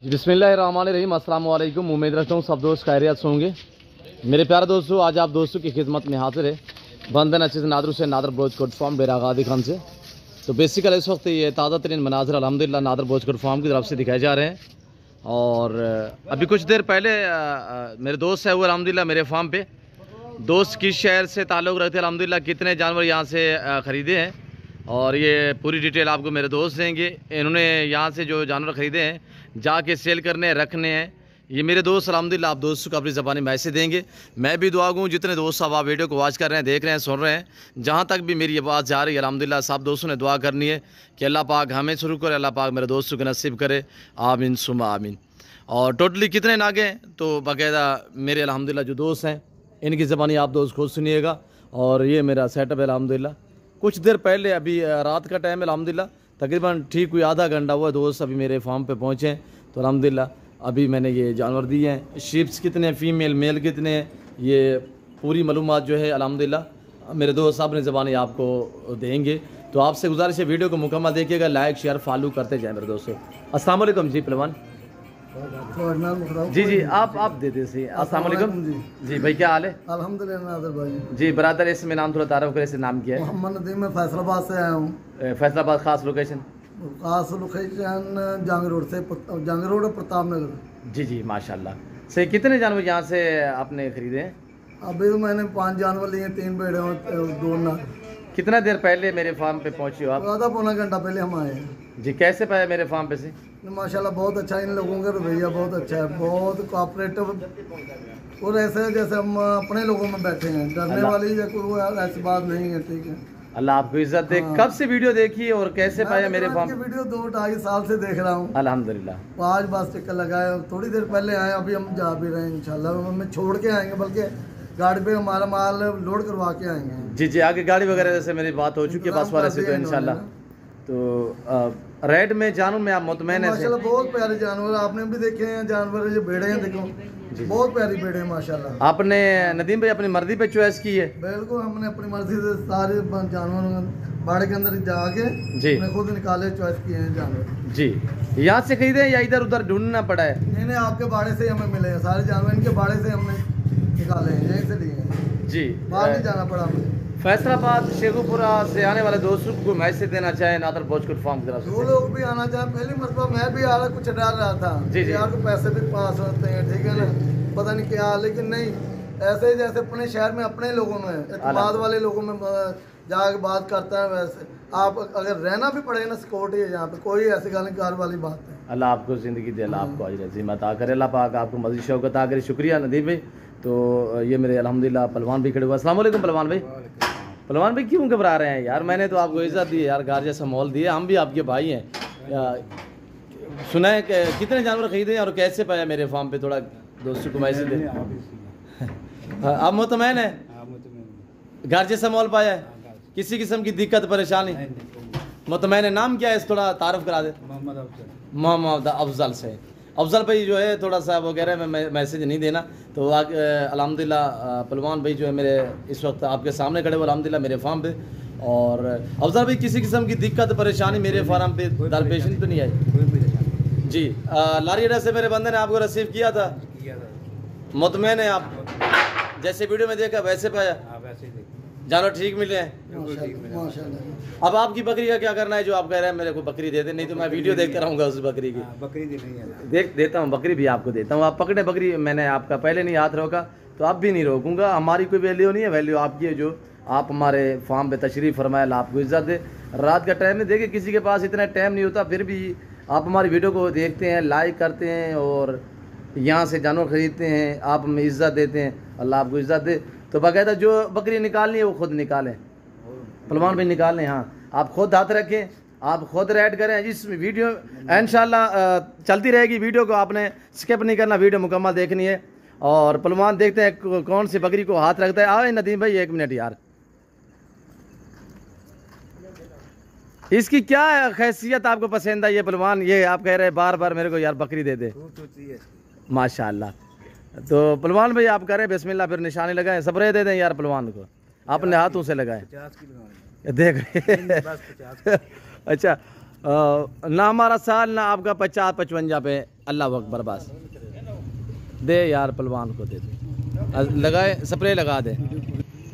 बिस्मिल्लाहिर्रहमानिर्रहीम, अस्सलाम वालेकुम। उम्मीद रखता हूँ सब दोस्त खैरियत से होंगे। मेरे प्यारे दोस्तों, आज आप दोस्तों की खिदमत में हाजिर है बंदन अच्छे नादर हुसैन नादर बोझकोट फार्म डेरा गादी खान से। तो बेसिकली इस वक्त ये ताज़ा तरीन मनाजर अल्हम्दुलिल्लाह नादर बोझकोट फार्म की तरफ से दिखाए जा रहे हैं। और अभी कुछ देर पहले मेरे दोस्त है वो अल्हम्दुलिल्लाह मेरे फार्म पे दोस्त किस शहर से ताल्लुक़ रखते हैं, अल्हम्दुलिल्लाह कितने जानवर यहाँ से ख़रीदे हैं और ये पूरी डिटेल आपको मेरे दोस्त देंगे। इन्होंने यहाँ से जो जानवर ख़रीदे हैं जाके सेल करने रखने हैं, ये मेरे दोस्त अल्हम्दुलिल्लाह आप दोस्तों को अपनी ज़बानी मैसेज देंगे। मैं भी दुआ गूँ जितने दोस्त अब आप वीडियो को वॉच कर रहे हैं, देख रहे हैं, सुन रहे हैं, जहाँ तक भी मेरी ये बात जा रही है अल्हम्दुलिल्लाह सब दोस्तों ने दुआ करनी है कि अल्लाह पाक हमें शुरू करे, अल्लाह पाक मेरे दोस्तों को नसीब करे, आमीन सुमा आमीन। और टोटली कितने नागे तो बाकायदा मेरे अल्हम्दुलिल्लाह जो दोस्त हैं इनकी ज़बानी आप दोस्त खुद सुनिएगा। और ये मेरा सेटअप है अल्हम्दुलिल्लाह। कुछ देर पहले अभी रात का टाइम है अल्हम्दुलिल्लाह, तकरीबन ठीक कोई आधा घंटा हुआ दोस्त अभी मेरे फार्म पे पहुँचे हैं। तो अल्हम्दुलिल्लाह अभी मैंने ये जानवर दिए हैं, शीप्स कितने हैं, फीमेल मेल कितने हैं, ये पूरी मालूमात जो है अल्हम्दुलिल्लाह मेरे दोस्त अपनी ज़बानी आपको देंगे। तो आपसे गुजारिश है वीडियो को मुकम्मल देखिएगा, लाइक शेयर फॉलो करते जाएँ मेरे दोस्तों। अस्सलाम वालेकुम जी पहलवान जी। आप दे दे सही। अस्सलाम वालेकुम जी भाई, क्या हाल है? अल्हम्दुलिल्लाह नादर भाई जी बरादर, इसमें नाम थोड़ा तारुफ करे, नाम क्या है? मोहम्मद नदीम, मैं फैसलाबाद से आया हूँ। फैसलाबाद खास लोकेशन? खास लोकेशन जंग रोड से, जंग रोड प्रताप नगर। जी माशाल्लाह। सही, कितने जानवर यहाँ से आपने खरीदे हैं? अभी तो मैंने 5 जानवर लिए, 3 भेड़े और 2 नाग। कितना देर पहले मेरे फार्म पे पहुँचे हो आप? आधा पौना घंटा पहले हम आए हैं जी। कैसे पाया मेरे फार्म पे से? माशाल्लाह बहुत अच्छा, इन लोगों का रवैया बहुत अच्छा है, बहुत कोऑपरेटिव और ऐसे जैसे हम अपने लोगों में बैठे हैं, डरने वाली या कोई ऐसी बात नहीं है। ठीक है, अल्लाह आपको इज्जत दे। कब से वीडियो देखी और कैसे पाया मेरे फार्म? वीडियो 2-2.5 साल से देख रहा हूँ अल्हम्दुलिल्लाह। आज बस चक्कर लगाए, थोड़ी देर पहले आए, अभी हम जा भी रहे हैं इंशाल्लाह। हमें छोड़ के आएंगे, बल्कि गाड़ी पे हमारा माल लोड करवा के आएंगे। जी आगे गाड़ी वगैरह जैसे मेरी बात हो चुकी है बस वाले से, तो इंशाल्लाह। तो रेड में जानूं मैं, आप मुतमैन है? माशाल्लाह बहुत प्यारे जानवर, आपने भी देखे हैं जानवर, जो भेड़े हैं देखो बहुत प्यारी भेड़े हैं माशाल्लाह। आपने नदीम भाई अपनी मर्जी पे चॉइस की है? बिल्कुल, हमने अपनी मर्जी से सारे जानवर बाड़े के अंदर जाके जी खुद निकाले, चॉइस किए हैं जानवर। जी, यहाँ से खरीदे या इधर उधर ढूंढना पड़ा है? नहीं, आपके बाड़े से हमें मिले हैं सारे जानवर, इनके बाड़े से हमने निकाले हैं, यहीं से लिए हैं जी, बाहर नहीं जाना पड़ा हमें। फैसलाबाद शेखुपुरा से आने वाले दोस्तों को मैसेज देना चाहे नादर बोझकोट फार्म की तरफ से? वो लोग भी आना चाहे, पहली मरतबा मैं भी आ रहा, कुछ डर रहा था जी यार को पैसे भी पास होते हैं, ठीक है ना, पता नहीं क्या, लेकिन नहीं, ऐसे जैसे अपने शहर में अपने लोगों में, एतमाद वाले लोगों में जाके बात करता है, वैसे आप अगर रहना भी पड़े ना सिक्योरिटी है यहाँ पे, कोई ऐसी गाली वाली बात नहीं। अल्लाह आपको ज़िंदगी दे, अल्लाह आपको अजर अज़ीम अता करे, अल्लाह पाक आपको मज़ीद शौक़त अता करे। शुक्रिया नदीम भाई। तो ये मेरे अल्हम्दुलिल्लाह पहलवान भी खड़े हुए। अस्सलाम वालेकुम पहलवान भाई। पहलवान भाई क्यों घबरा रहे हैं यार? मैंने तो आपको इज्जत दी है यार, घर जैसा माहौल दिया, हम भी आपके भाई हैं। सुना है कि कितने जानवर खरीदे और कैसे पाया मेरे फार्म पे? थोड़ा दोस्तों को मैसेज दे। आप मुतमैन है? घर जैसा माहौल पाया है? किसी किस्म की दिक्कत परेशानी? मुतमैन है। नाम क्या है, थोड़ा तारुफ करा दे। मोहम्मद अफजल से। अफजल भाई जो है थोड़ा सा वगैरह में मैसेज नहीं देना। तो अल्हम्दुलिल्लाह पहलवान भाई जो है मेरे इस वक्त आपके सामने खड़े हुए अल्हम्दुलिल्लाह मेरे फार्म पे। और अफजल भाई किसी किस्म की दिक्कत परेशानी मेरे फार्म पे दरपेश तो नहीं आई जी? लारी अड्डा से मेरे बंदे ने आपको रिसीव किया था? मुतमैन है आप? जैसे वीडियो में देखा वैसे पाया? जानवर ठीक मिले हैं? अब आपकी बकरी का क्या करना है? जो आप कह रहे हैं मेरे को बकरी दे दे, नहीं तो मैं वीडियो देखते रहूँगा उस बकरी की। बकरी देता हूँ, बकरी भी आपको देता हूँ। आप पकड़े बकरी, मैंने आपका पहले नहीं हाथ रोका तो अब भी नहीं रोकूंगा। हमारी कोई वैल्यू नहीं है, वैल्यू आपकी है जो आप हमारे फार्म पे तशरीफ़ फरमाए, अल्लाह आपको इज्जत दे। रात का टाइम में देखिए किसी के पास इतना टाइम नहीं होता, फिर भी आप हमारी वीडियो को देखते हैं, लाइक करते हैं और यहाँ से जानवर ख़रीदते हैं, आप हमें इज़्ज़त देते हैं, अल्लाह आपको इज़्ज़त दे। तो बाकायदा जो बकरी निकालनी है वो खुद निकालें, पहलवान भी निकालें। हाँ, आप खुद हाथ रखें, आप खुद रेड करें। जिस वीडियो इंशाल्लाह चलती रहेगी, वीडियो को आपने स्किप नहीं करना, वीडियो मुकम्मल देखनी है। और पहलवान देखते हैं कौन सी बकरी को हाथ रखता है। आओ नदीम भाई 1 मिनट यार, इसकी क्या खैसियत आपको पसंद आई है पहलवान? ये आप कह रहे हैं बार बार मेरे को यार बकरी दे दे, माशाल्लाह। तो पहलवान भाई आप कह रहे हैं बिस्मिल्लाह, फिर निशानी लगाएं, स्प्रे दे दें यार पहलवान को, अपने हाथों से लगाएं। देख अच्छा ना हमारा साल ना आपका 50-55 पे। अल्लाह अकबर। बस दे यार पहलवान को दे दे, लगाए स्प्रे लगा दे।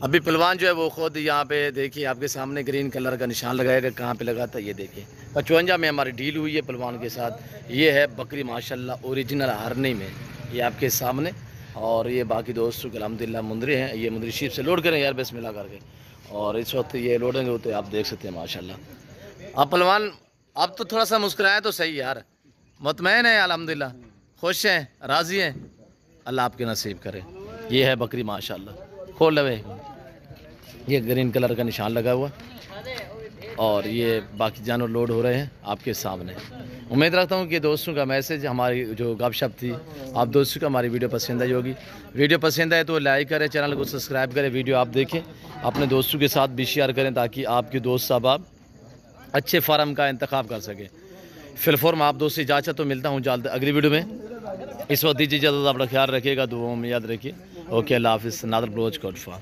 अभी पहलवान जो है वो खुद यहाँ पे देखिए आपके सामने ग्रीन कलर का निशान लगाएगा, कहाँ पे लगाता है ये देखिए। 55 में हमारी डील हुई है पहलवान के साथ। ये है बकरी माशाल्लाह ओरिजिनल हरनी में, ये आपके सामने। और ये बाकी दोस्तों के अल्हम्दुलिल्लाह मुंदरी हैं, ये मुंदरी शीप से लोड करें यार बिस्मिल्लाह करके। और इस वक्त ये लोडेंगे वो तो आप देख सकते हैं माशाल्लाह। अब पहलवान अब तो थोड़ा सा मुस्कुराए तो सही यार, मुतमैन है अल्हम्दुलिल्लाह, खुश हैं, राज़ी हैं, अल्लाह आपके नसीब करे। ये है बकरी माशाल्लाह, खोल लवे। ये ग्रीन कलर का निशान लगा हुआ और ये बाकी जानवर लोड हो रहे हैं आपके सामने। उम्मीद रखता हूँ कि दोस्तों का मैसेज, हमारी जो गपशप थी, आप दोस्तों को हमारी वीडियो पसंद आई होगी। वीडियो पसंद आए तो लाइक करें, चैनल को सब्सक्राइब करें, वीडियो आप देखें, अपने दोस्तों के साथ भी शेयर करें ताकि आपके दोस्त साहब अच्छे फार्म का इंतखाब कर सके। फिलहाल आप दोस्त से इजाज़त तो मिलता हूँ जल्द अगली वीडियो में। इस वक्त दीजिए इजाज़त, अपना ख्याल रखिएगा, दुआओं में याद रखिए। ओके, अल्लाह हाफिज़। नादर ब्लोच कोट फॉर।